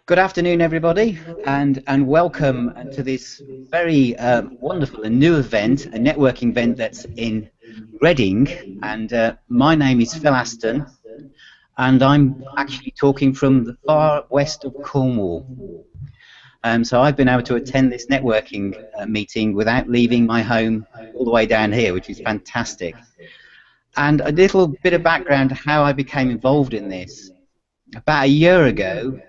Good afternoon, everybody, and welcome to this very wonderful and new event, a networking event that's in Reading. And my name is Phil Aston, and I'm actually talking from the far west of Cornwall. So I've been able to attend this networking meeting without leaving my home all the way down here, which is fantastic. And a little bit of background to how I became involved in this. About a year ago,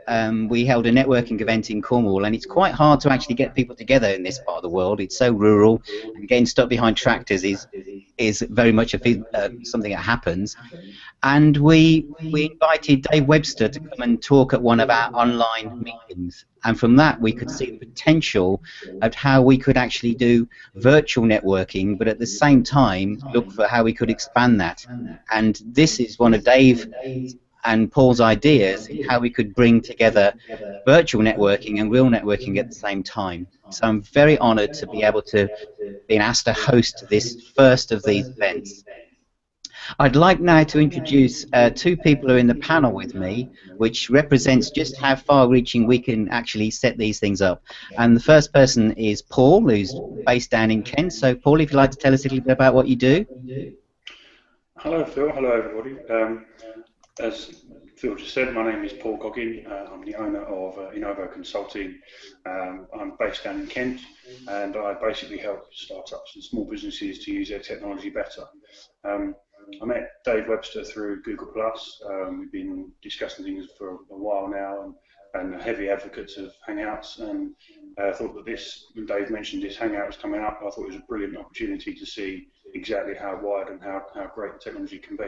we held a networking event in Cornwall, and it's quite hard to actually get people together in this part of the world. It's so rural, and getting stuck behind tractors is very much something that happens. And we invited Dave Webster to come and talk at one of our online meetings, and from that we could see the potential of how we could actually do virtual networking, but at the same time look for how we could expand that. And this is one of Dave and Paul's ideas, how we could bring together virtual networking and real networking at the same time. So I'm very honoured to be able to be asked to host this first of these events. I'd like now to introduce two people who are in the panel with me, which represents just how far-reaching we can actually set these things up. And the first person is Paul, who's based down in Kent. So Paul, if you'd like to tell us a little bit about what you do. Hello Phil, hello everybody. As Phil just said, my name is Paul Coggan. I'm the owner of Innovo Consulting. I'm based down in Kent, and I basically help startups and small businesses to use their technology better. I met Dave Webster through Google+. We've been discussing things for a while now, and heavy advocates of Hangouts, and I thought that when Dave mentioned this Hangout was coming up, I thought it was a brilliant opportunity to see exactly how wide and how great the technology can be.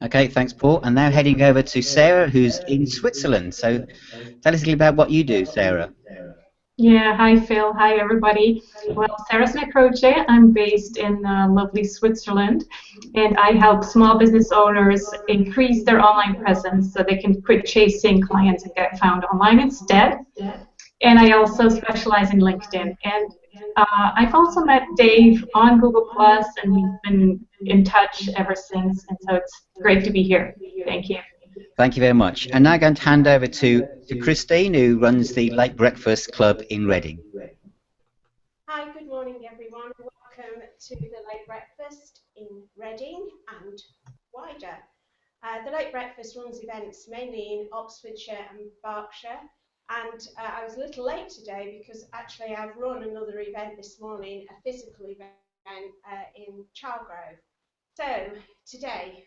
Okay, thanks, Paul. And now heading over to Sarah, who's in Switzerland. So tell us a little about what you do, Sarah. Yeah, hi, Phil. Hi, everybody. Well, Sarah Smith-Roche. I'm based in lovely Switzerland, and I help small business owners increase their online presence so they can quit chasing clients and get found online instead. And I also specialize in LinkedIn. And I've also met Dave on Google+, and we've been in touch ever since. And so it's great to be here. Thank you. Thank you very much. And now I'm going to hand over to Christine, who runs the Late Breakfast Club in Reading. Hi, good morning, everyone. Welcome to the Late Breakfast in Reading and wider. The Late Breakfast runs events mainly in Oxfordshire and Berkshire. And I was a little late today because actually I've run another event this morning, a physical event in Chargrove. So today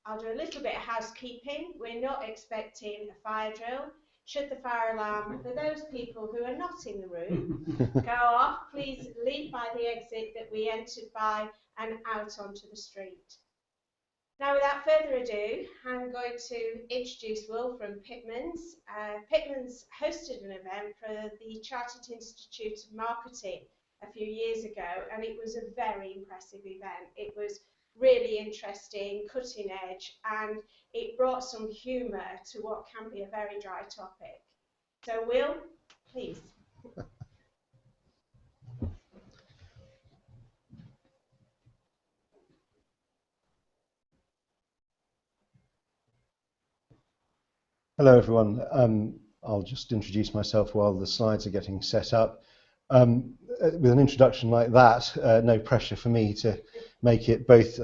I'll do a little bit of housekeeping. We're not expecting a fire drill. Should the fire alarm, for those people who are not in the room, go off, please leave by the exit that we entered by and out onto the street. Now, without further ado, I'm going to introduce Will from Pitman's. Pitman's hosted an event for the Chartered Institute of Marketing a few years ago, and it was a very impressive event. It was really interesting, cutting edge, and it brought some humour to what can be a very dry topic. So, Will, please. Hello everyone. I'll just introduce myself while the slides are getting set up. With an introduction like that, no pressure for me to make it both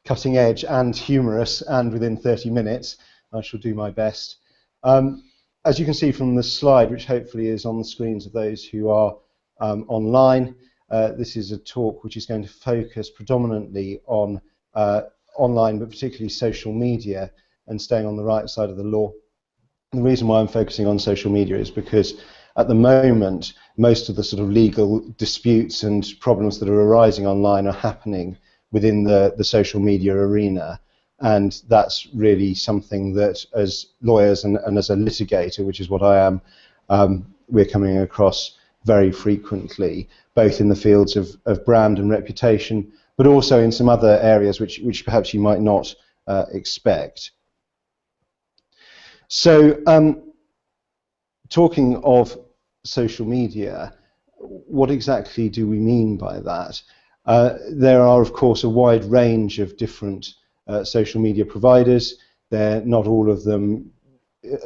cutting edge and humorous and within 30 minutes. I shall do my best. As you can see from the slide, which hopefully is on the screens of those who are online, this is a talk which is going to focus predominantly on online, but particularly social media, and staying on the right side of the law. The reason why I'm focusing on social media is because at the moment most of the sort of legal disputes and problems that are arising online are happening within the social media arena, and that's really something that as lawyers and as a litigator, which is what I am, we're coming across very frequently, both in the fields of brand and reputation, but also in some other areas which perhaps you might not expect. So, talking of social media, what exactly do we mean by that? There are, of course, a wide range of different social media providers. They're not all of them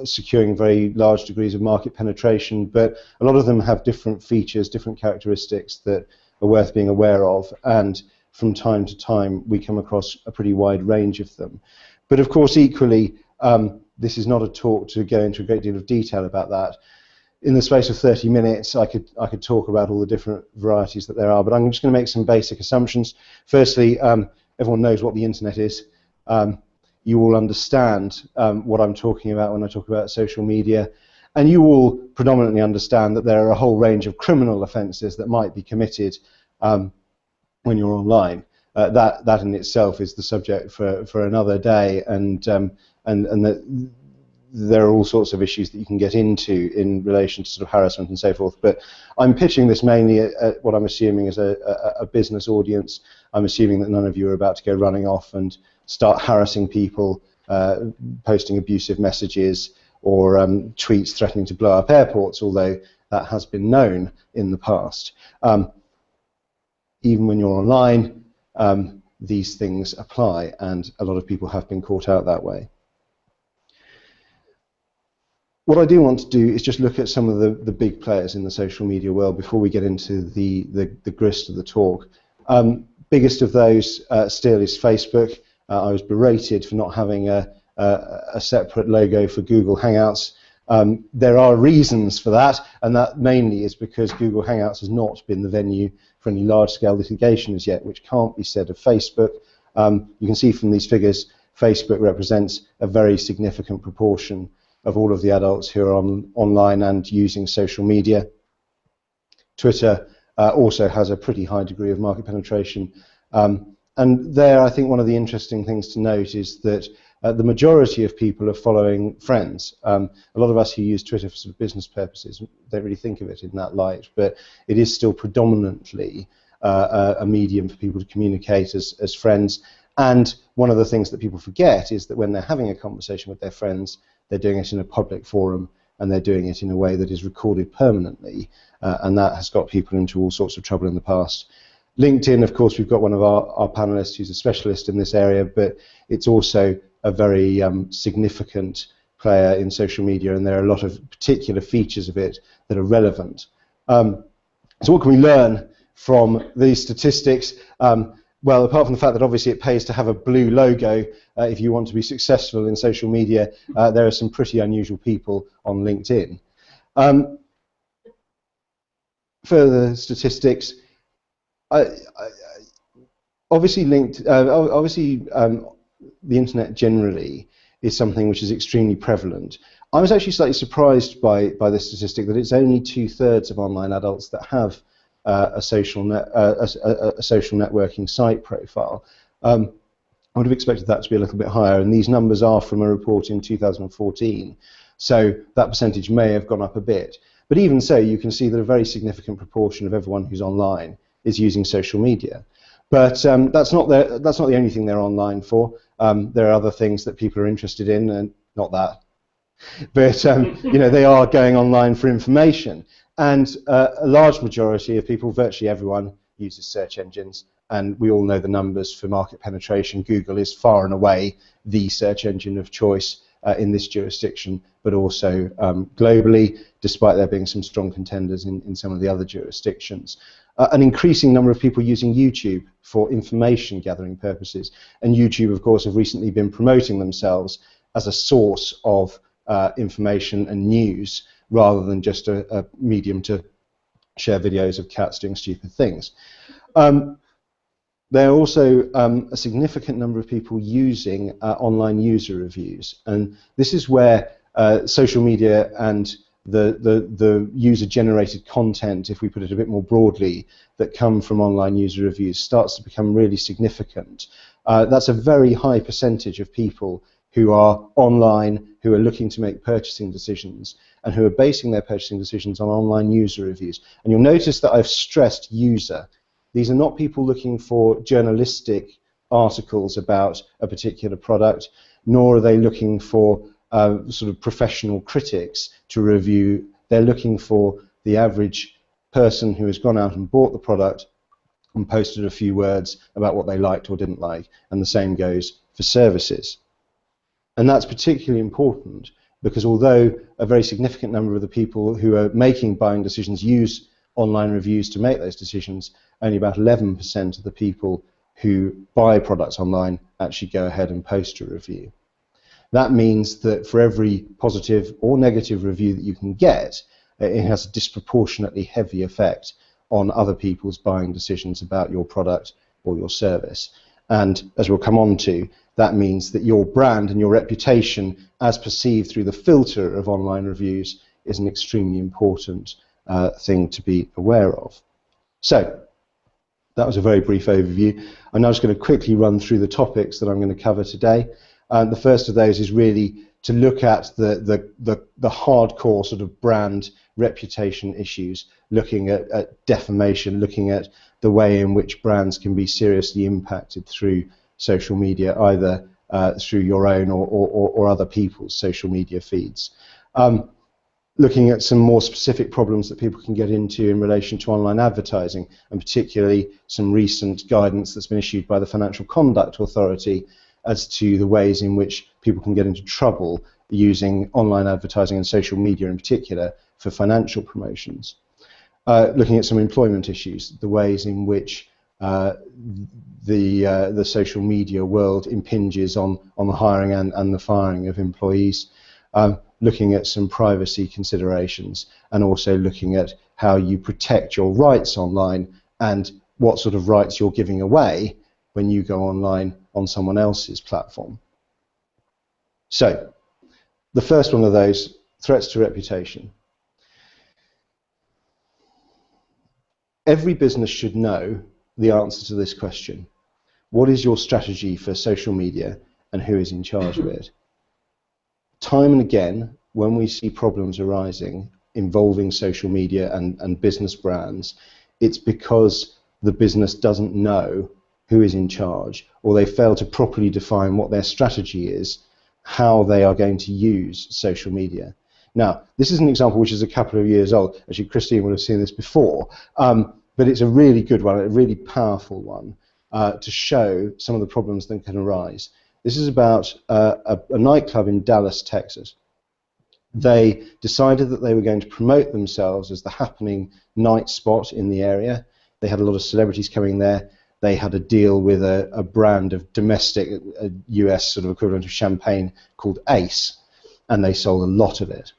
securing very large degrees of market penetration, but a lot of them have different features, different characteristics that are worth being aware of, and from time to time we come across a pretty wide range of them. But of course, equally, this is not a talk to go into a great deal of detail about that. In the space of 30 minutes, I could talk about all the different varieties that there are, but I'm just going to make some basic assumptions. Firstly, everyone knows what the internet is. You all understand what I'm talking about when I talk about social media, and you all predominantly understand that there are a whole range of criminal offences that might be committed when you're online. That in itself is the subject for another day, and that there are all sorts of issues that you can get into in relation to sort of harassment and so forth. But I'm pitching this mainly at what I'm assuming is a business audience. I'm assuming that none of you are about to go running off and start harassing people, posting abusive messages or tweets threatening to blow up airports, although that has been known in the past. Even when you're online, these things apply, and a lot of people have been caught out that way. What I do want to do is just look at some of the big players in the social media world before we get into the grist of the talk. Biggest of those still is Facebook. I was berated for not having a separate logo for Google Hangouts. There are reasons for that, and that mainly is because Google Hangouts has not been the venue for any large-scale litigation as yet, which can't be said of Facebook. You can see from these figures, Facebook represents a very significant proportion of all of the adults who are online and using social media. Twitter also has a pretty high degree of market penetration. And there, I think one of the interesting things to note is that the majority of people are following friends. A lot of us who use Twitter for sort of business purposes don't really think of it in that light, but it is still predominantly a medium for people to communicate as friends. And one of the things that people forget is that when they're having a conversation with their friends, they're doing it in a public forum, and they're doing it in a way that is recorded permanently, and that has got people into all sorts of trouble in the past. LinkedIn, of course, we've got one of our panelists who's a specialist in this area, but it's also a very significant player in social media, and there are a lot of particular features of it that are relevant. So what can we learn from these statistics? Well, apart from the fact that obviously it pays to have a blue logo if you want to be successful in social media, there are some pretty unusual people on LinkedIn. Further statistics. Obviously, the internet generally is something which is extremely prevalent. I was actually slightly surprised by this statistic that it's only 2/3 of online adults that have a social networking site profile. I would have expected that to be a little bit higher, and these numbers are from a report in 2014, so that percentage may have gone up a bit. But even so, you can see that a very significant proportion of everyone who's online is using social media. But that's not the only thing they're online for. There are other things that people are interested in, and not that. But you know, they are going online for information. And a large majority of people, virtually everyone, uses search engines. And we all know the numbers for market penetration. Google is far and away the search engine of choice in this jurisdiction, but also globally, despite there being some strong contenders in some of the other jurisdictions. An increasing number of people using YouTube for information gathering purposes, and YouTube, of course, have recently been promoting themselves as a source of information and news rather than just a medium to share videos of cats doing stupid things. There are also a significant number of people using online user reviews, and this is where social media and the user-generated content, if we put it a bit more broadly, that come from online user reviews starts to become really significant. That's a very high percentage of people who are online, who are looking to make purchasing decisions, and who are basing their purchasing decisions on online user reviews. And you'll notice that I've stressed user. These are not people looking for journalistic articles about a particular product, nor are they looking for sort of professional critics to review. They're looking for the average person who has gone out and bought the product and posted a few words about what they liked or didn't like, and the same goes for services. And that's particularly important because although a very significant number of the people who are making buying decisions use online reviews to make those decisions, only about 11% of the people who buy products online actually go ahead and post a review. That means that for every positive or negative review that you can get, it has a disproportionately heavy effect on other people's buying decisions about your product or your service. And as we'll come on to, that means that your brand and your reputation as perceived through the filter of online reviews is an extremely important thing to be aware of. So that was a very brief overview. I'm now just going to quickly run through the topics that I'm going to cover today. The first of those is really to look at the hardcore sort of brand reputation issues, looking at defamation, looking at the way in which brands can be seriously impacted through social media, either through your own or other people's social media feeds. Looking at some more specific problems that people can get into in relation to online advertising, and particularly some recent guidance that's been issued by the Financial Conduct Authority as to the ways in which people can get into trouble using online advertising and social media in particular for financial promotions. Looking at some employment issues, the ways in which the social media world impinges on the hiring and the firing of employees. Looking at some privacy considerations, and also looking at how you protect your rights online and what sort of rights you're giving away when you go online on someone else's platform. So, the first one of those, threats to reputation. Every business should know the answer to this question. What is your strategy for social media and who is in charge of it? Time and again, when we see problems arising involving social media and business brands, it's because the business doesn't know who is in charge, or they fail to properly define what their strategy is, how they are going to use social media. Now, this is an example which is a couple of years old. Actually, Christine would have seen this before, but it's a really good one, a really powerful one, to show some of the problems that can arise. This is about a nightclub in Dallas, Texas. They decided that they were going to promote themselves as the happening night spot in the area. They had a lot of celebrities coming there. They had a deal with a brand of domestic, US sort of equivalent of champagne called Ace, and they sold a lot of it.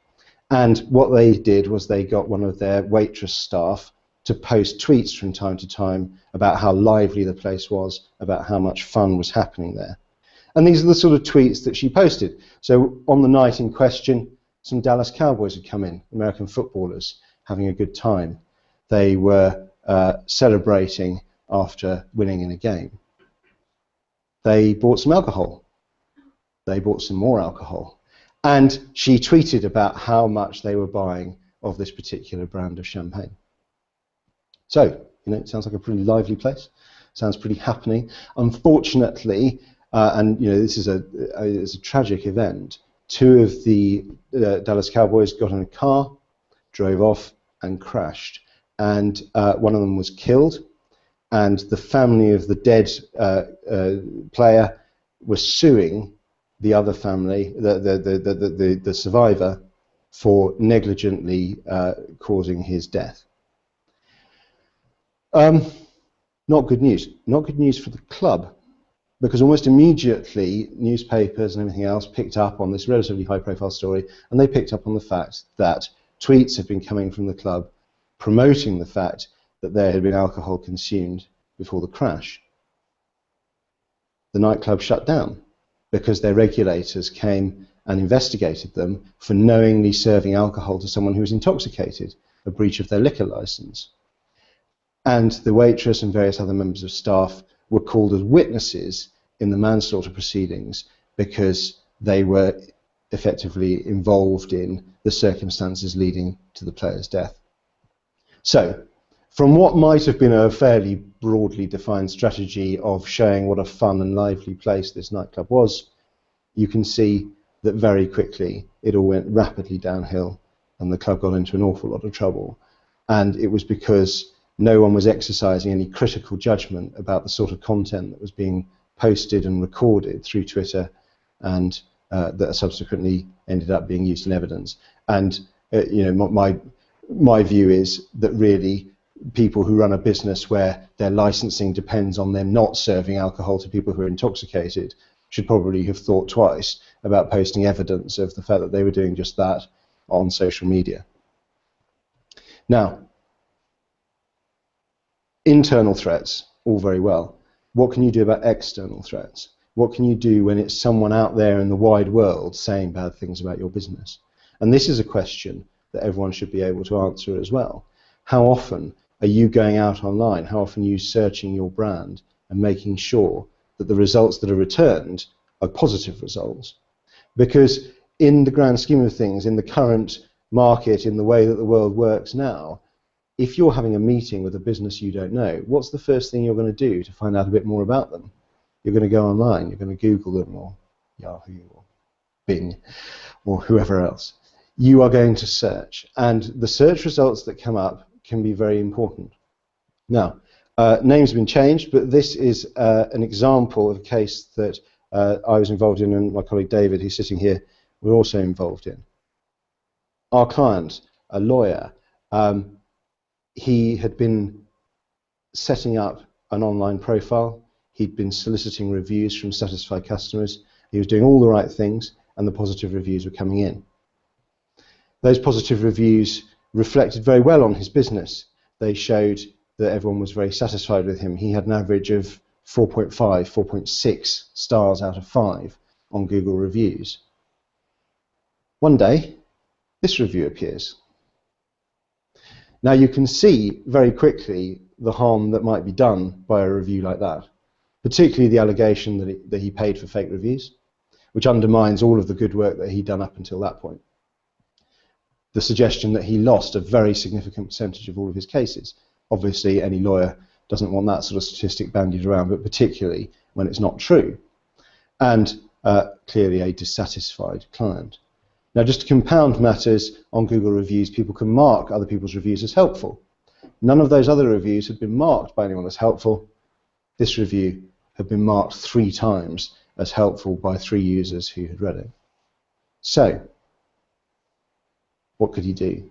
And what they did was they got one of their waitress staff to post tweets from time to time about how lively the place was, about how much fun was happening there. And these are the sort of tweets that she posted. So on the night in question, some Dallas Cowboys had come in, American footballers, having a good time. They were celebrating after winning in a game. They bought some alcohol. They bought some more alcohol. And she tweeted about how much they were buying of this particular brand of champagne. So, you know, it sounds like a pretty lively place. Sounds pretty happening. Unfortunately, and you know, this is a tragic event, two of the Dallas Cowboys got in a car, drove off and crashed. And one of them was killed. And the family of the dead player was suing the other family, the survivor, for negligently causing his death. Not good news. Not good news for the club, because almost immediately newspapers and everything else picked up on this relatively high-profile story, and they picked up on the fact that tweets had been coming from the club promoting the fact that there had been alcohol consumed before the crash. The nightclub shut down because their regulators came and investigated them for knowingly serving alcohol to someone who was intoxicated, a breach of their liquor license. And the waitress and various other members of staff were called as witnesses in the manslaughter proceedings because they were effectively involved in the circumstances leading to the player's death. So, from what might have been a fairly broadly defined strategy of showing what a fun and lively place this nightclub was, you can see that very quickly it all went rapidly downhill and the club got into an awful lot of trouble. And it was because no one was exercising any critical judgment about the sort of content that was being posted and recorded through Twitter and that subsequently ended up being used in evidence. And you know, my view is that really people who run a business where their licensing depends on them not serving alcohol to people who are intoxicated should probably have thought twice about posting evidence of the fact that they were doing just that on social media. Now, internal threats, all very well. What can you do about external threats? What can you do when it's someone out there in the wide world saying bad things about your business? And this is a question that everyone should be able to answer as well. How often are you going out online? How often are you searching your brand and making sure that the results that are returned are positive results? Because in the grand scheme of things, in the current market, in the way that the world works now, if you're having a meeting with a business you don't know, what's the first thing you're going to do to find out a bit more about them? You're going to go online, you're going to Google them, or Yahoo, or Bing, or whoever else. You are going to search, and the search results that come up can be very important. Now, names have been changed, but this is an example of a case that I was involved in, and my colleague David, who's sitting here, were also involved in. Our client, a lawyer, he had been setting up an online profile. He'd been soliciting reviews from satisfied customers. He was doing all the right things, and the positive reviews were coming in. Those positive reviews reflected very well on his business. They showed that everyone was very satisfied with him. He had an average of 4.5, 4.6 stars out of 5 on Google reviews. One day, this review appears. Now you can see very quickly the harm that might be done by a review like that, particularly the allegation that he paid for fake reviews, which undermines all of the good work that he'd done up until that point. The suggestion that he lost a very significant percentage of all of his cases. Obviously, any lawyer doesn't want that sort of statistic bandied around, but particularly when it's not true. And clearly a dissatisfied client. Now, just to compound matters, on Google reviews, people can mark other people's reviews as helpful. None of those other reviews had been marked by anyone as helpful. This review had been marked 3 times as helpful by 3 users who had read it. So, what could he do?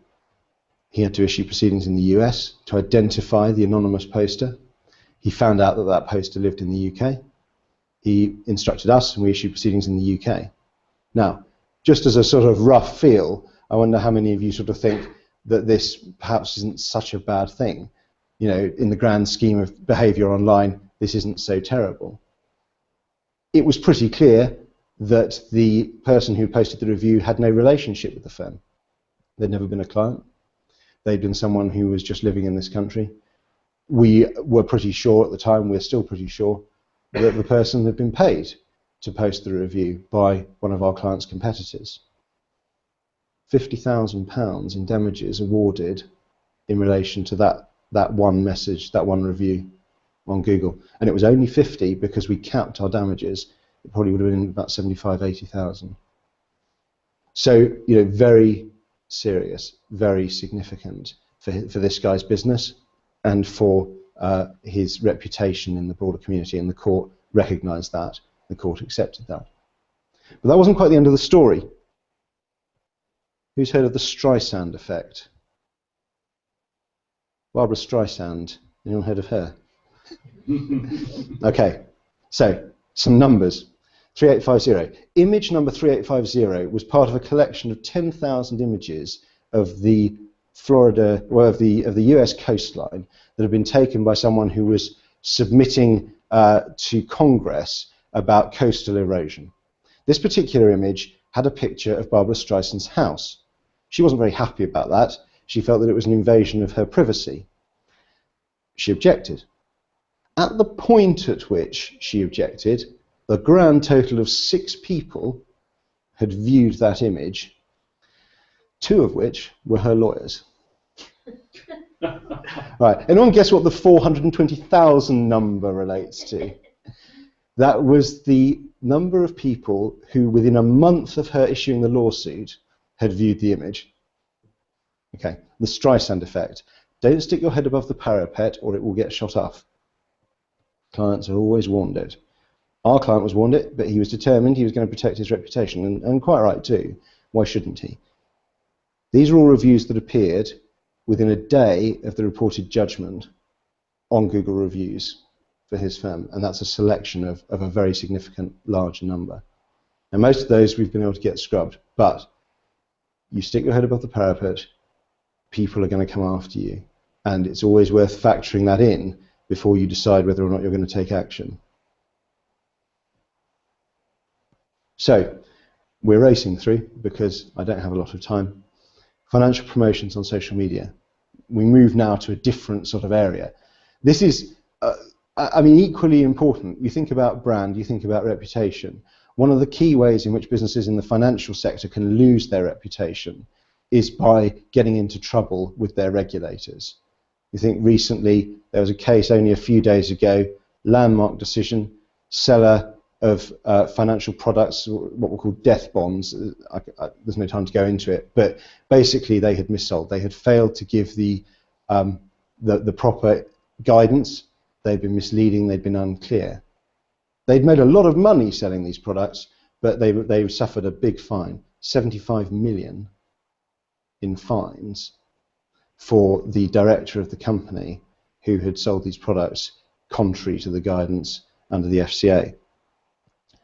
He had to issue proceedings in the US to identify the anonymous poster. He found out that that poster lived in the UK. He instructed us, and we issued proceedings in the UK. Now, just as a sort of rough feel, I wonder how many of you sort of think that this perhaps isn't such a bad thing. You know, in the grand scheme of behaviour online, this isn't so terrible. It was pretty clear that the person who posted the review had no relationship with the firm. They'd never been a client. They'd been someone who was just living in this country. We were pretty sure at the time, we're still pretty sure, that the person had been paid to post the review by one of our client's competitors. £50,000 in damages awarded in relation to that one message, that one review on Google. And it was only 50 because we capped our damages. It probably would have been about 75, 80,000. So, you know, very serious, very significant for this guy's business and for his reputation in the broader community, and the court recognised that. The court accepted that. But that wasn't quite the end of the story. Who's heard of the Streisand effect? Barbara Streisand. Anyone heard of her? Okay, so some numbers. 3850. Image number 3850 was part of a collection of 10,000 images of the Florida, or of the US coastline that had been taken by someone who was submitting to Congress about coastal erosion. This particular image had a picture of Barbara Streisand's house. She wasn't very happy about that. She felt that it was an invasion of her privacy. She objected. At the point at which she objected, the grand total of 6 people had viewed that image, 2 of which were her lawyers. Right, anyone guess what the 420,000 number relates to? That was the number of people who, within a month of her issuing the lawsuit, had viewed the image. Okay, the Streisand effect. Don't stick your head above the parapet or it will get shot off. Clients are always warned it. Our client was warned it, but he was determined he was going to protect his reputation, and quite right too. Why shouldn't he? These are all reviews that appeared within a day of the reported judgment on Google Reviews for his firm, and that's a selection of a very significant large number. And most of those we've been able to get scrubbed, but you stick your head above the parapet, people are going to come after you, and it's always worth factoring that in before you decide whether or not you're going to take action. So we're racing through because I don't have a lot of time. Financial promotions on social media. We move now to a different sort of area. This is, I mean, equally important. You think about brand, you think about reputation. One of the key ways in which businesses in the financial sector can lose their reputation is by getting into trouble with their regulators. You think recently there was a case only a few days ago, landmark decision, seller of financial products, what we call death bonds. There's no time to go into it, but basically they had missold. They had failed to give the proper guidance. They'd been misleading. They'd been unclear. They'd made a lot of money selling these products, but they suffered a big fine, 75 million in fines for the director of the company who had sold these products contrary to the guidance under the FCA.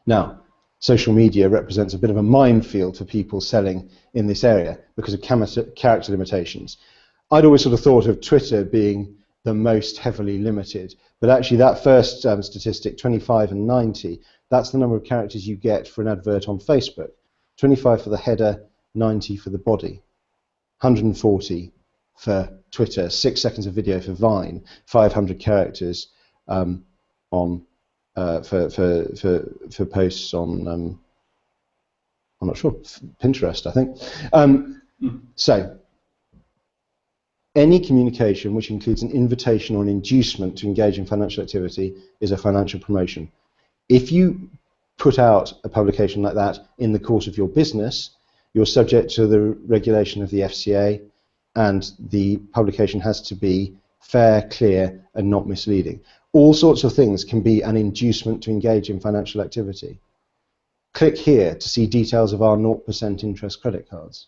Now, social media represents a bit of a minefield for people selling in this area because of character limitations. I'd always sort of thought of Twitter being the most heavily limited, but actually that first statistic, 25 and 90, that's the number of characters you get for an advert on Facebook. 25 for the header, 90 for the body, 140 for Twitter, 6 seconds of video for Vine, 500 characters for posts on, I'm not sure, Pinterest, I think. So, any communication which includes an invitation or an inducement to engage in financial activity is a financial promotion. If you put out a publication like that in the course of your business, you're subject to the regulation of the FCA, and the publication has to be fair, clear, and not misleading. All sorts of things can be an inducement to engage in financial activity. Click here to see details of our 0% interest credit cards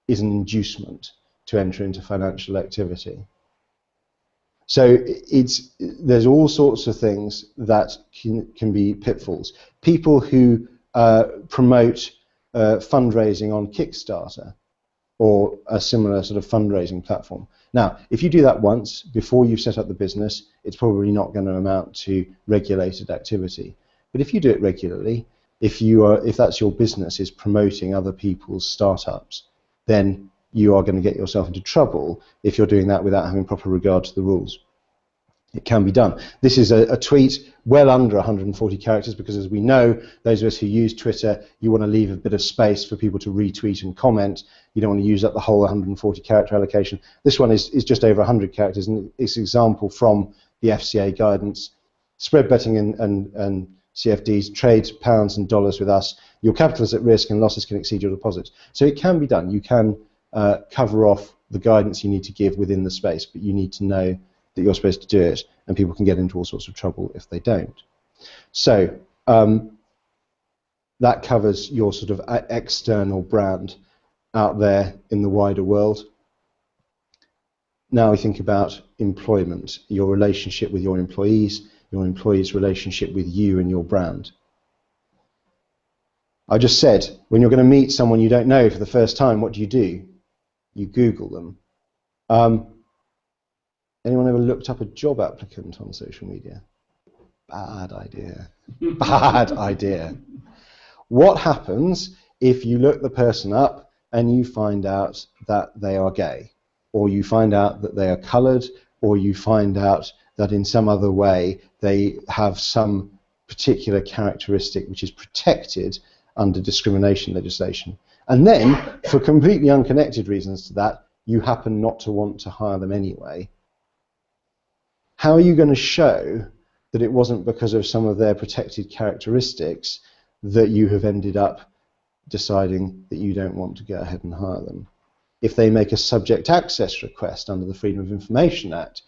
is an inducement to enter into financial activity. So there's all sorts of things that can be pitfalls. People who promote fundraising on Kickstarter or a similar sort of fundraising platform. Now, if you do that once before you set up the business, it's probably not going to amount to regulated activity. But if you do it regularly, if that's your business is promoting other people's startups, then you are going to get yourself into trouble if you're doing that without having proper regard to the rules. It can be done. This is a tweet well under 140 characters because, as we know, those of us who use Twitter, you want to leave a bit of space for people to retweet and comment. You don't want to use up the whole 140 character allocation. This one is just over 100 characters, and it's an example from the FCA guidance. Spread betting and CFDs, trade pounds and dollars with us. Your capital is at risk and losses can exceed your deposits. So it can be done. You can cover off the guidance you need to give within the space, but you need to know that you're supposed to do it, and people can get into all sorts of trouble if they don't. So that covers your sort of external brand out there in the wider world. Now we think about employment, your relationship with your employees' relationship with you and your brand. I just said, when you're going to meet someone you don't know for the first time, what do? You Google them. Anyone ever looked up a job applicant on social media? Bad idea. Bad idea. What happens if you look the person up and you find out that they are gay, or you find out that they are coloured, or you find out that in some other way they have some particular characteristic which is protected under discrimination legislation? And then, for completely unconnected reasons to that, you happen not to want to hire them anyway. How are you going to show that it wasn't because of some of their protected characteristics that you have ended up deciding that you don't want to go ahead and hire them? If they make a subject access request under the Freedom of Information Act,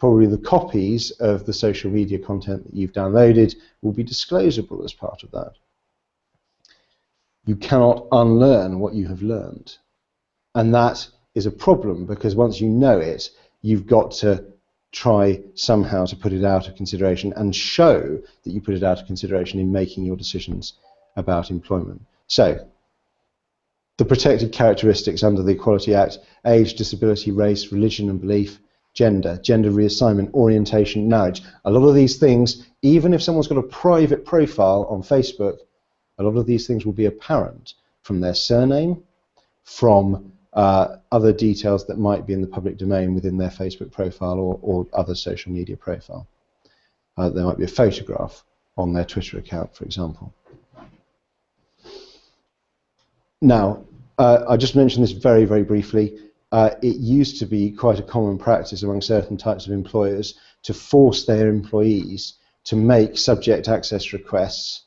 probably the copies of the social media content that you've downloaded will be disclosable as part of that. You cannot unlearn what you have learned. And that is a problem, because once you know it, you've got to try somehow to put it out of consideration and show that you put it out of consideration in making your decisions about employment. So, the protected characteristics under the Equality Act: age, disability, race, religion and belief, gender, gender reassignment, orientation, marriage. A lot of these things, even if someone's got a private profile on Facebook, a lot of these things will be apparent from their surname, from other details that might be in the public domain within their Facebook profile or other social media profile. There might be a photograph on their Twitter account, for example. Now, I just mentioned this very, very briefly. It used to be quite a common practice among certain types of employers to force their employees to make subject access requests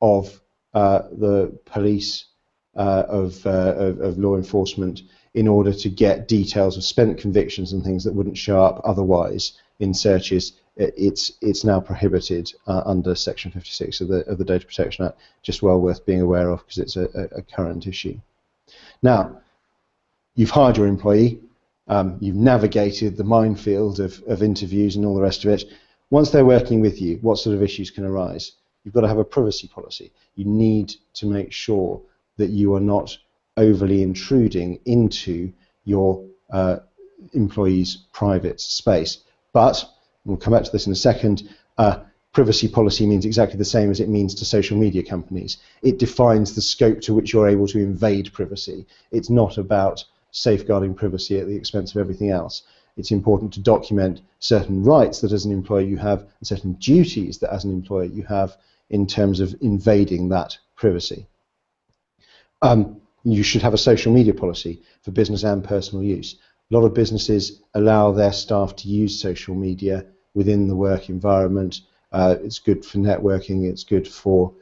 of the police, of law enforcement, in order to get details of spent convictions and things that wouldn't show up otherwise in searches. It's now prohibited under Section 56 of the Data Protection Act. Just well worth being aware of, because it's a current issue. Now, you've hired your employee, you've navigated the minefield of interviews and all the rest of it. Once they're working with you, what sort of issues can arise? You've got to have a privacy policy. You need to make sure that you are not overly intruding into your employee's private space. But, we'll come back to this in a second, privacy policy means exactly the same as it means to social media companies. It defines the scope to which you're able to invade privacy. It's not about safeguarding privacy at the expense of everything else. It's important to document certain rights that as an employer you have, and certain duties that as an employer you have in terms of invading that privacy. You should have a social media policy for business and personal use. A lot of businesses allow their staff to use social media within the work environment. It's good for networking, it's good for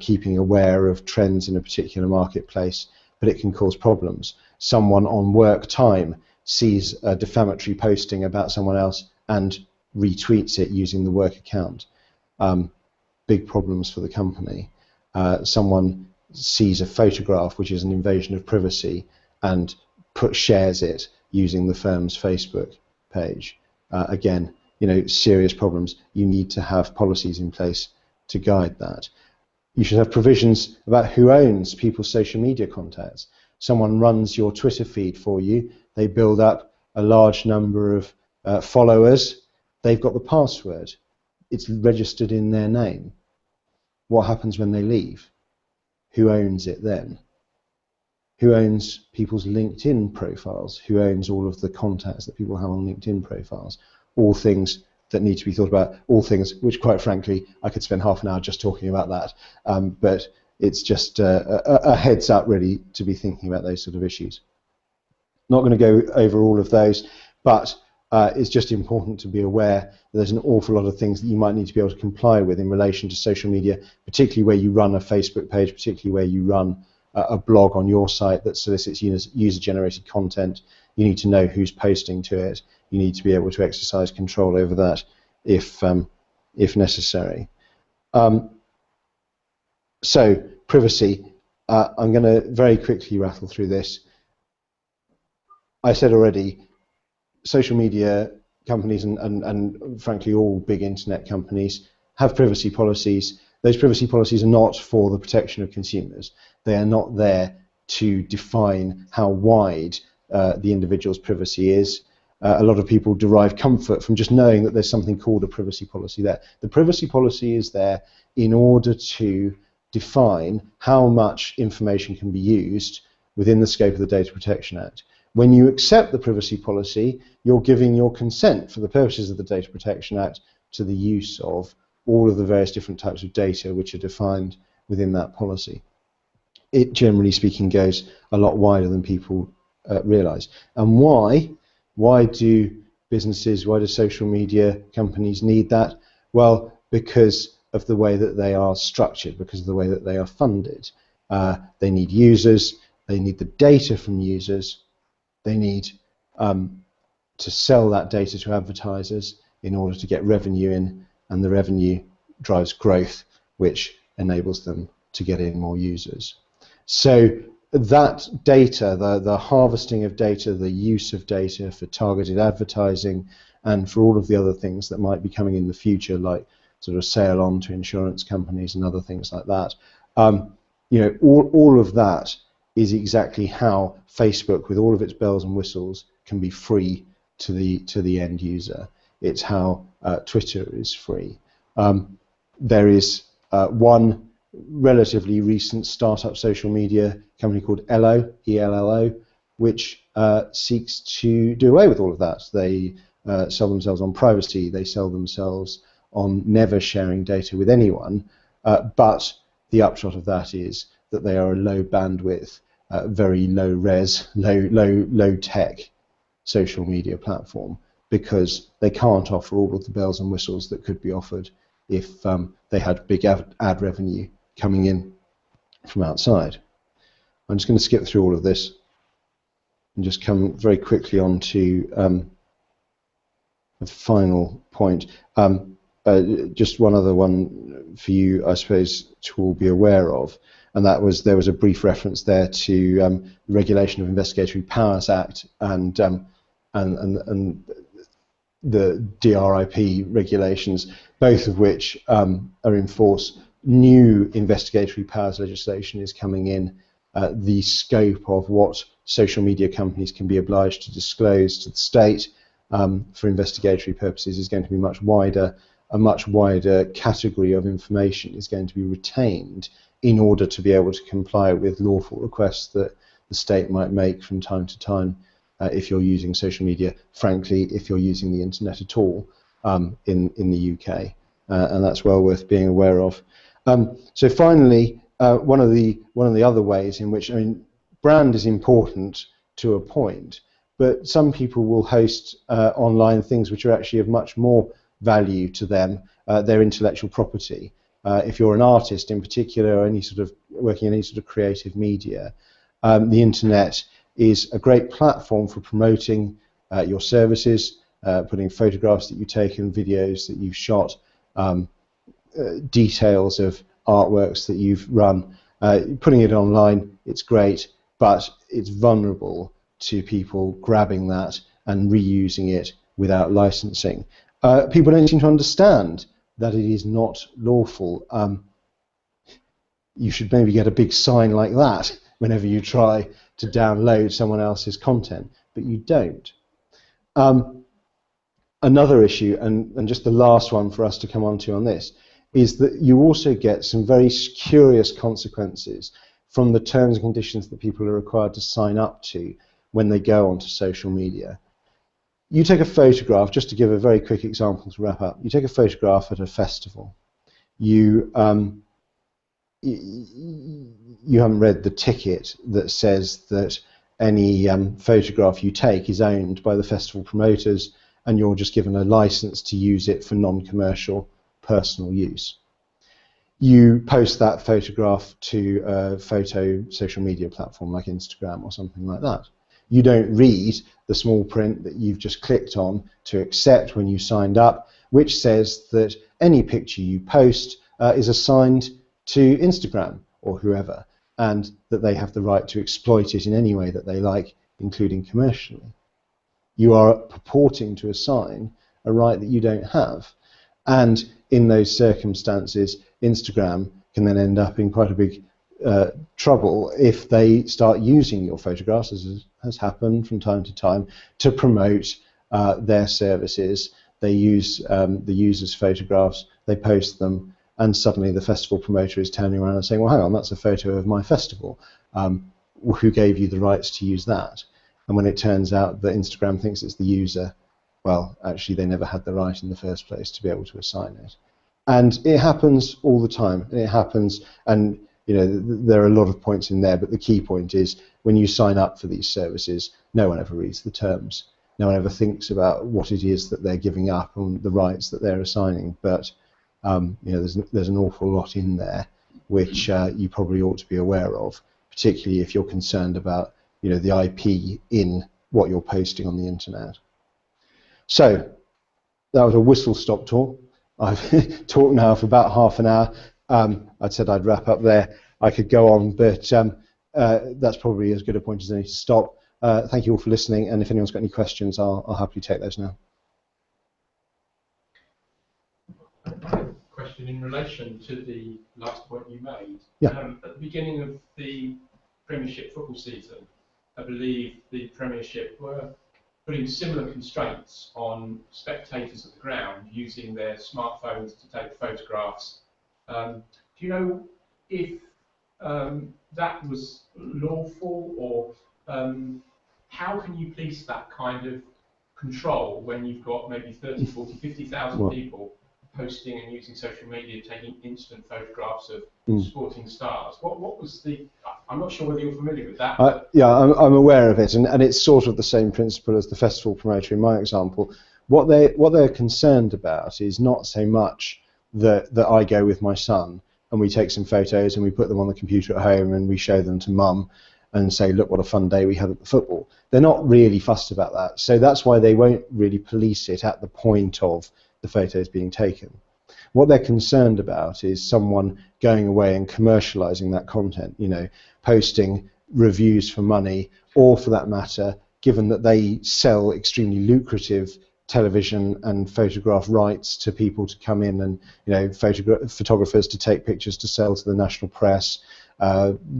keeping aware of trends in a particular marketplace, but it can cause problems. Someone on work time sees a defamatory posting about someone else and retweets it using the work account. Big problems for the company. Someone sees a photograph which is an invasion of privacy and shares it using the firm's Facebook page. Again, serious problems. You need to have policies in place to guide that. You should have provisions about who owns people's social media contacts. Someone runs your Twitter feed for you. They build up a large number of followers. They've got the password. It's registered in their name. What happens when they leave? Who owns it then? Who owns people's LinkedIn profiles? Who owns all of the contacts that people have on LinkedIn profiles? All things that need to be thought about, all things which, quite frankly, I could spend half an hour just talking about that. But it's just a heads up, really, to be thinking about those sort of issues. Not going to go over all of those, but it's just important to be aware that there's an awful lot of things that you might need to be able to comply with in relation to social media, particularly where you run a Facebook page, particularly where you run a blog on your site that solicits user-generated content. You need to know who's posting to it. You need to be able to exercise control over that if necessary. So, privacy. I'm going to very quickly rattle through this. I said already, social media companies and frankly all big internet companies have privacy policies. Those privacy policies are not for the protection of consumers. They are not there to define how wide the individual's privacy is. A lot of people derive comfort from just knowing that there's something called a privacy policy there. The privacy policy is there in order to define how much information can be used within the scope of the Data Protection Act. When you accept the privacy policy, you're giving your consent for the purposes of the Data Protection Act to the use of all of the various different types of data which are defined within that policy. It, generally speaking, goes a lot wider than people realise. And why? Why do businesses, why do social media companies need that? Well, because of the way that they are structured, because of the way that they are funded. They need users, they need the data from users, they need to sell that data to advertisers in order to get revenue in, and the revenue drives growth, which enables them to get in more users. So that data, the harvesting of data, the use of data for targeted advertising, and for all of the other things that might be coming in the future, like sort of sale on to insurance companies and other things like that, you know, all of that is exactly how Facebook, with all of its bells and whistles, can be free to the end user. It's how Twitter is free. There is one relatively recent startup social media company called Ello, E-L-L-O, which seeks to do away with all of that. They sell themselves on privacy, they sell themselves on never sharing data with anyone, but the upshot of that is that they are a low bandwidth, very low res, low tech social media platform, because they can't offer all of the bells and whistles that could be offered if they had big ad revenue coming in from outside. I'm just going to skip through all of this and just come very quickly on to a final point. Just one other one for you, I suppose, to all be aware of, and that was there was a brief reference there to the Regulation of Investigatory Powers Act and the DRIP regulations, both of which are in force. New investigatory powers legislation is coming in. The scope of what social media companies can be obliged to disclose to the state for investigatory purposes is going to be much wider. A much wider category of information is going to be retained in order to be able to comply with lawful requests that the state might make from time to time if you're using social media, frankly, if you're using the internet at all in the UK. And that's well worth being aware of. So finally, one of the other ways in which, I mean, brand is important to a point, but some people will host online things which are actually of much more value to them, their intellectual property. If you're an artist in particular, or any sort of working in any sort of creative media, the internet is a great platform for promoting your services, putting photographs that you've taken, videos that you've shot, details of artworks that you've run, putting it online. It's great, but it's vulnerable to people grabbing that and reusing it without licensing. People don't seem to understand that it is not lawful. You should maybe get a big sign like that whenever you try to download someone else's content, but you don't. Another issue, and just the last one for us to come on to on this, is that you also get some very curious consequences from the terms and conditions that people are required to sign up to when they go onto social media. You take a photograph, just to give a very quick example to wrap up, you take a photograph at a festival. You haven't read the ticket that says that any photograph you take is owned by the festival promoters, and you're just given a license to use it for non-commercial personal use. You post that photograph to a photo social media platform like Instagram or something like that. You don't read the small print that you've just clicked on to accept when you signed up, which says that any picture you post is assigned to Instagram or whoever, and that they have the right to exploit it in any way that they like, including commercially. You are purporting to assign a right that you don't have. And in those circumstances, Instagram can then end up in quite a big trouble if they start using your photographs, as has happened from time to time, to promote their services. They use the user's photographs, they post them, and suddenly the festival promoter is turning around and saying, well, hang on, that's a photo of my festival. Who gave you the rights to use that? And when it turns out that Instagram thinks it's the user, well, actually they never had the right in the first place to be able to assign it. And it happens all the time. And it happens, and you know, there are a lot of points in there, but the key point is when you sign up for these services, no one ever reads the terms. No one ever thinks about what it is that they're giving up and the rights that they're assigning. But you know, there's an awful lot in there which you probably ought to be aware of, particularly if you're concerned about, you know, the IP in what you're posting on the internet. So that was a whistle-stop tour. I've talked now for about half an hour. I'd said I'd wrap up there. I could go on, but that's probably as good a point as any to stop. Thank you all for listening, and if anyone's got any questions, I'll happily take those now. Question in relation to the last point you made. Yeah. At the beginning of the Premiership football season, I believe the Premiership were putting similar constraints on spectators at the ground using their smartphones to take photographs. Do you know if that was lawful, or how can you police that kind of control when you've got maybe 30, 40, 50,000 people posting and using social media, taking instant photographs of sporting stars? What was the... I'm not sure whether you're familiar with that. Yeah, I'm aware of it, and it's sort of the same principle as the festival promoter in my example. What they're concerned about is not so much that I go with my son and we take some photos and we put them on the computer at home and we show them to mum and say, look what a fun day we had at the football. They're not really fussed about that, so that's why they won't really police it at the point of the photos being taken. What they're concerned about is someone going away and commercializing that content, you know, posting reviews for money, or for that matter, given that they sell extremely lucrative television and photograph rights to people to come in and, you know, photographers to take pictures to sell to the national press,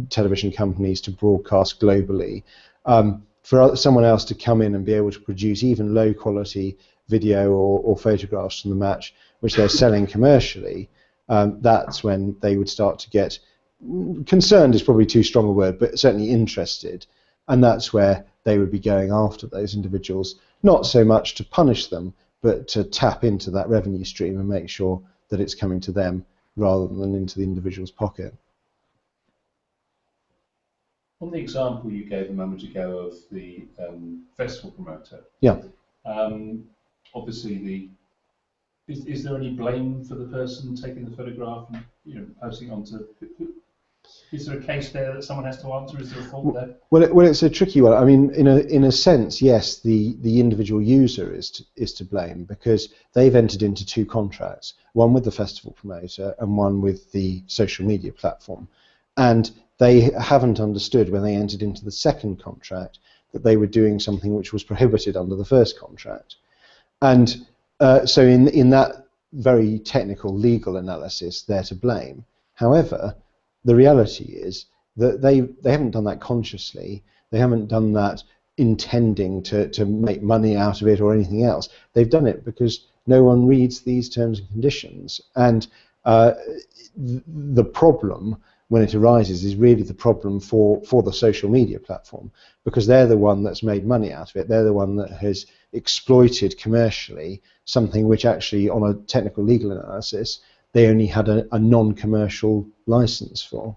television companies to broadcast globally. For someone else to come in and be able to produce even low quality video or photographs from the match, which they're selling commercially, that's when they would start to get concerned, is probably too strong a word, but certainly interested, and that's where they would be going after those individuals, not so much to punish them, but to tap into that revenue stream and make sure that it's coming to them rather than into the individual's pocket. On the example you gave a moment ago of the festival promoter, yeah. Obviously, is there any blame for the person taking the photograph and, you know, posting it onto? Is there a case there that someone has to answer? Is there a fault there? Well, it's a tricky one. I mean, in a sense, yes, the individual user is to blame, because they've entered into two contracts, one with the festival promoter and one with the social media platform, and they haven't understood when they entered into the second contract that they were doing something which was prohibited under the first contract. And so in that very technical legal analysis, they're to blame. However, the reality is that they haven't done that consciously. They haven't done that intending to make money out of it or anything else. They've done it because no one reads these terms and conditions. And the problem, when it arises, is really the problem for the social media platform, because they're the one that's made money out of it. They're the one that has exploited commercially something which actually, on a technical legal analysis, they only had a non-commercial license for.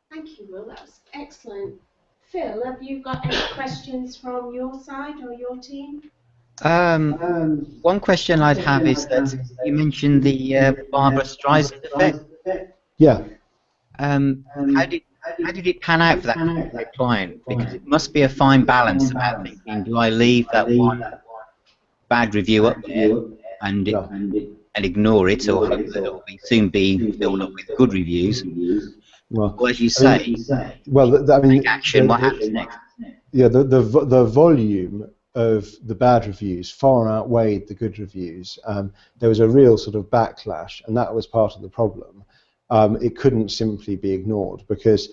Thank you, Will. That was excellent. Phil, have you got any questions from your side or your team? One question I'd have is that you mentioned the Barbara Streisand effect. Yeah. How did it pan out for that client? Because it must be a fine balance about thinking, do I leave that one bad review up there and ignore it, or hope that it will soon be filled up with good reviews? Well, as you say, I mean, take action. What happens next? Yeah, the volume of the bad reviews far outweighed the good reviews. There was a real sort of backlash, and that was part of the problem. It couldn't simply be ignored, because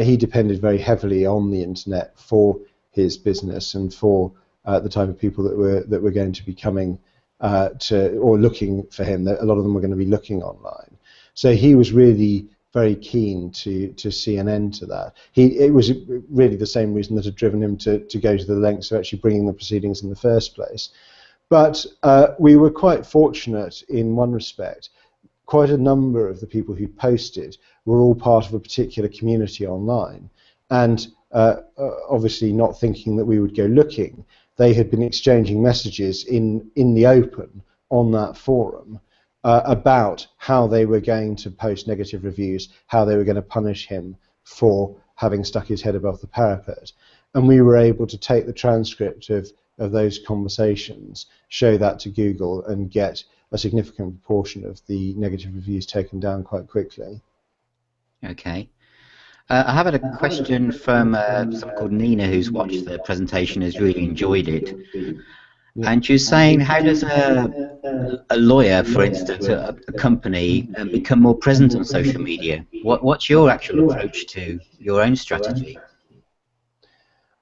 he depended very heavily on the internet for his business and for the type of people that were going to be coming or looking for him. A lot of them were going to be looking online. So he was really very keen to see an end to that. It was really the same reason that had driven him to go to the lengths of actually bringing the proceedings in the first place. But we were quite fortunate in one respect. Quite a number of the people who posted were all part of a particular community online, and obviously not thinking that we would go looking, they had been exchanging messages in the open on that forum about how they were going to post negative reviews, how they were going to punish him for having stuck his head above the parapet. and we were able to take the transcript of those conversations, show that to Google, and get a significant proportion of the negative reviews taken down quite quickly. Okay. I have had a question from someone called Nina, who's watched the presentation, has really enjoyed it. Yeah. And she's saying, how does a lawyer, for instance, a company, become more present on social media? What's your actual approach to your own strategy?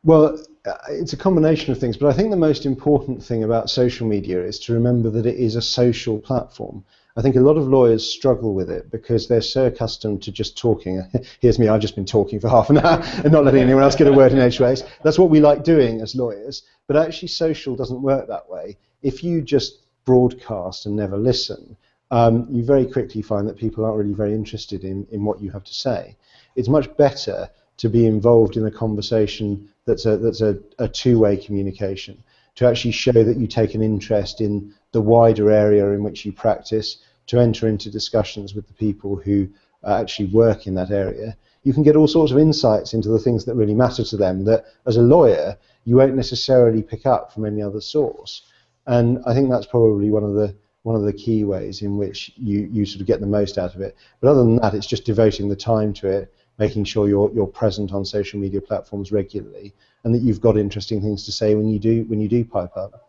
Well, it's a combination of things, but I think the most important thing about social media is to remember that it is a social platform. I think a lot of lawyers struggle with it because they're so accustomed to just talking. Here's me, I've just been talking for half an hour and not letting anyone else get a word in edgeways. That's what we like doing as lawyers, but actually social doesn't work that way. If you just broadcast and never listen, you very quickly find that people aren't really very interested in what you have to say. It's much better to be involved in a conversation that's a two-way communication, to actually show that you take an interest in the wider area in which you practice, to enter into discussions with the people who actually work in that area. You can get all sorts of insights into the things that really matter to them that, as a lawyer, you won't necessarily pick up from any other source. And I think that's probably one of the key ways in which you sort of get the most out of it. But other than that, it's just devoting the time to it, making sure you're present on social media platforms regularly, and that you've got interesting things to say when you do pipe up.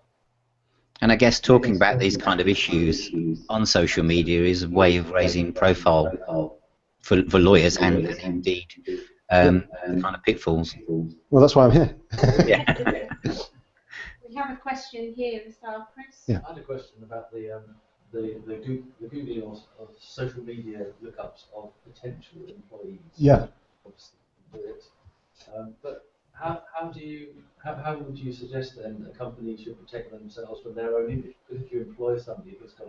And I guess talking about these kind of issues on social media is a way of raising profile for lawyers and indeed the kind of pitfalls. Well, that's why I'm here. Yeah. We have a question here, Mr. Chris. Yeah. I had a question about the Googling of social media lookups of potential employees. Yeah. Obviously, do it. But how would you suggest then that a company should protect themselves from their own image? Because if you employ somebody who's got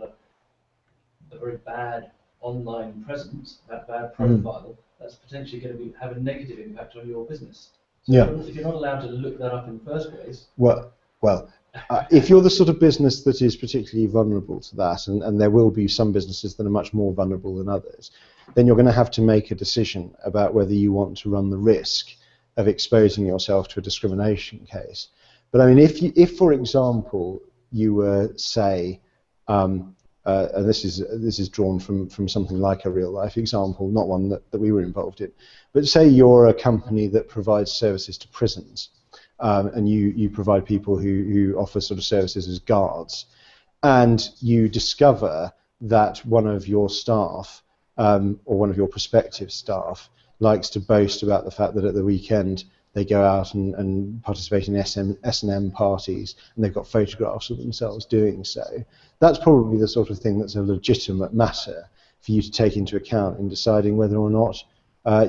a very bad online presence, that bad profile, that's potentially going to have a negative impact on your business. So yeah. If you're not allowed to look that up in the first place. Well, if you're the sort of business that is particularly vulnerable to that, and there will be some businesses that are much more vulnerable than others, then you're going to have to make a decision about whether you want to run the risk of exposing yourself to a discrimination case. But I mean, if for example, you were, say, and this is drawn from something like a real life example, not one that we were involved in, but say you're a company that provides services to prisons, and you provide people who offer sort of services as guards, and you discover that one of your staff or one of your prospective staff likes to boast about the fact that at the weekend they go out and participate in S&M parties, and they've got photographs of themselves doing so. That's probably the sort of thing that's a legitimate matter for you to take into account in deciding whether or not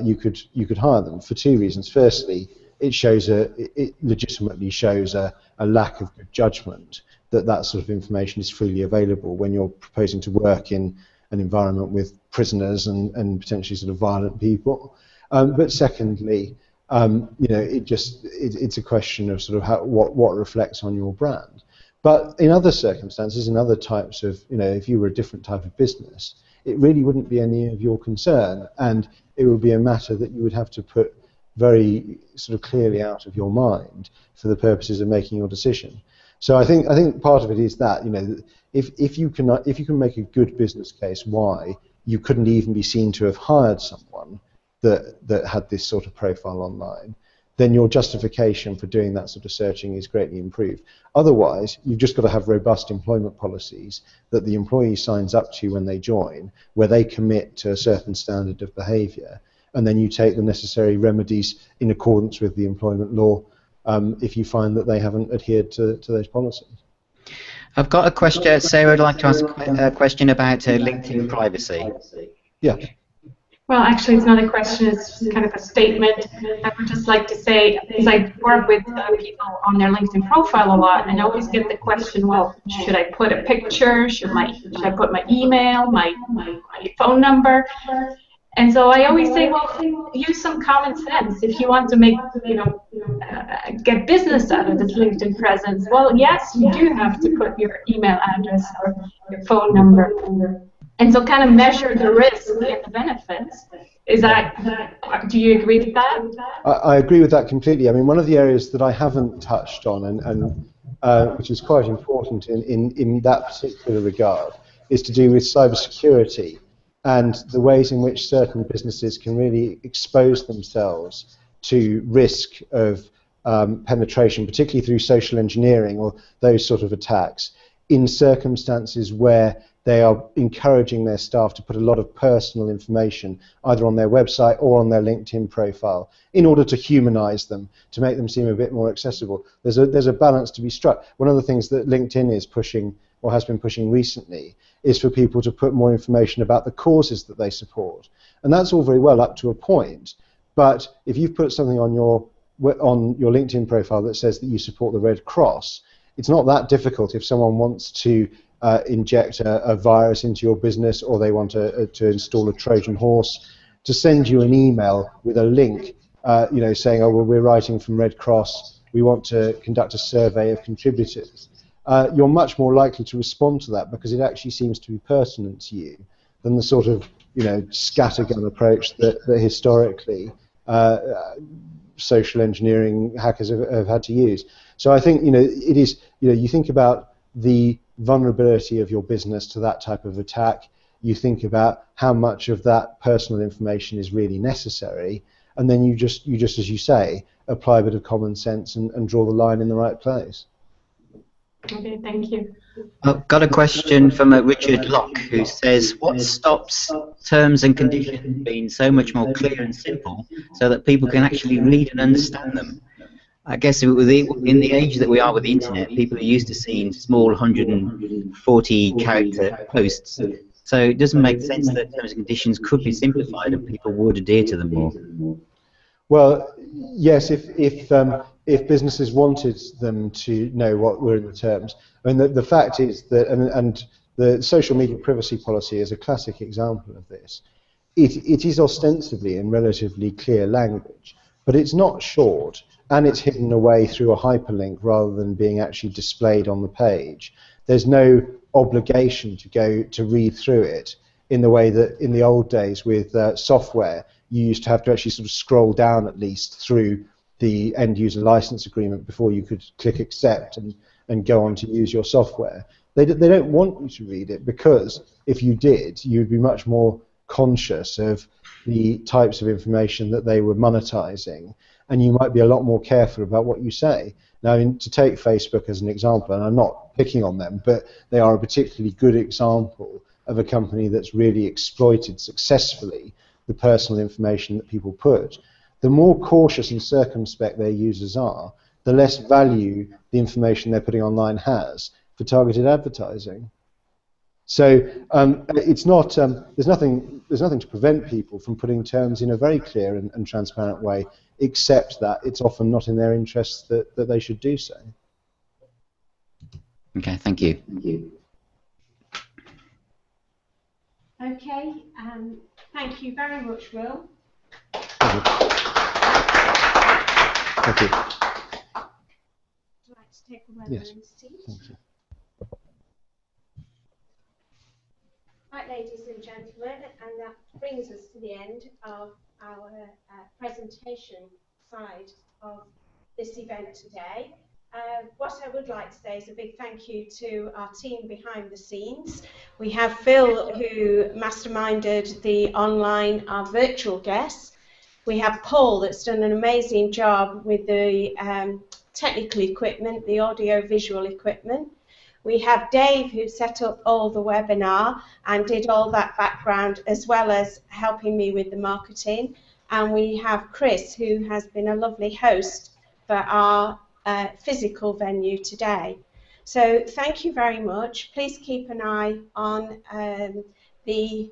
you could hire them, for two reasons. Firstly, it legitimately shows a lack of good judgment that sort of information is freely available when you're proposing to work in an environment with prisoners and potentially sort of violent people. But secondly, it's a question of sort of what reflects on your brand. But in other circumstances, in other types of, if you were a different type of business, it really wouldn't be any of your concern, and it would be a matter that you would have to put very sort of clearly out of your mind for the purposes of making your decision. So I think part of it is that, if you can make a good business case why you couldn't even be seen to have hired someone that had this sort of profile online, then your justification for doing that sort of searching is greatly improved. Otherwise, you've just got to have robust employment policies that the employee signs up to when they join, where they commit to a certain standard of behaviour, and then you take the necessary remedies in accordance with the employment law if you find that they haven't adhered to those policies. I've got a question. Sarah would like to ask a question about LinkedIn privacy. Yeah. Well, actually, it's not a question, it's just kind of a statement. I would just like to say, because I work with people on their LinkedIn profile a lot, and I always get the question, well, should I put a picture? Should I put my email, my phone number? And so I always say, well, use some common sense. If you want to make, get business out of this LinkedIn presence, well, yes, you do have to put your email address or your phone number. and so kind of measure the risk and the benefits. Is that, do you agree with that? I agree with that completely. I mean, one of the areas that I haven't touched on, and which is quite important in that particular regard, is to do with cybersecurity and the ways in which certain businesses can really expose themselves to risk of penetration, particularly through social engineering or those sort of attacks, in circumstances where they are encouraging their staff to put a lot of personal information either on their website or on their LinkedIn profile in order to humanize them, to make them seem a bit more accessible. There's a balance to be struck. One of the things that LinkedIn is pushing, or has been pushing recently, is for people to put more information about the causes that they support. And that's all very well up to a point, but if you've put something on your LinkedIn profile that says that you support the Red Cross, it's not that difficult if someone wants to inject a virus into your business, or they want to install a Trojan horse, to send you an email with a link, saying, oh, well, we're writing from Red Cross, we want to conduct a survey of contributors. You're much more likely to respond to that because it actually seems to be pertinent to you than the sort of, scattergun approach that historically social engineering hackers have had to use. So I think, it is, you think about the vulnerability of your business to that type of attack, you think about how much of that personal information is really necessary, and then you just as you say, apply a bit of common sense and draw the line in the right place. Okay, thank you. I've got a question from Richard Locke, who says, what stops terms and conditions being so much more clear and simple so that people can actually read and understand them? I guess in the age that we are with the internet, people are used to seeing small 140-character posts. So it doesn't make sense that terms and conditions could be simplified and people would adhere to them more. Well, yes, if businesses wanted them to know what were in the terms. I mean, the fact is that, and the social media privacy policy is a classic example of this. It is ostensibly in relatively clear language, but it's not short, and it's hidden away through a hyperlink rather than being actually displayed on the page. There's no obligation to go to read through it in the way that in the old days with software, you used to have to actually sort of scroll down at least through the end user license agreement before you could click accept and go on to use your software. They don't want you to read it, because if you did, you'd be much more conscious of the types of information that they were monetizing, and you might be a lot more careful about what you say. Now, to take Facebook as an example, and I'm not picking on them, but they are a particularly good example of a company that's really exploited successfully the personal information that people put. The more cautious and circumspect their users are, the less value the information they're putting online has for targeted advertising. So it's not. There's nothing to prevent people from putting terms in a very clear and transparent way, except that it's often not in their interests that they should do so. Okay, thank you. Okay, thank you very much, Will. Thank you. Would you like to take a word? Yes. Seat? Thank you. Right, ladies and gentlemen, and that brings us to the end of our presentation side of this event today. What I would like to say is a big thank you to our team behind the scenes. We have Phil, who masterminded the online, our virtual guests. We have Paul, that's done an amazing job with the technical equipment, the audio-visual equipment. We have Dave, who set up all the webinar and did all that background, as well as helping me with the marketing. And we have Chris, who has been a lovely host for our physical venue today. So thank you very much. Please keep an eye on the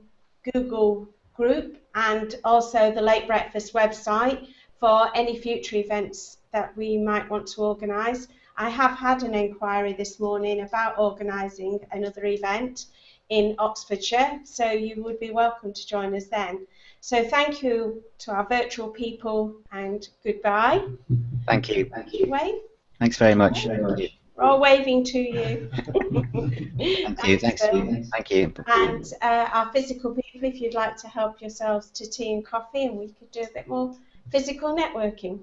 Google group and also the Late Breakfast website for any future events that we might want to organise. I have had an inquiry this morning about organising another event in Oxfordshire, so you would be welcome to join us then. So thank you to our virtual people, and goodbye. Thank you. Wayne? Thanks very much. Thank you. We're all waving to you. Thank you, thanks, thank you. And our physical people, if you'd like to help yourselves to tea and coffee, and we could do a bit more physical networking.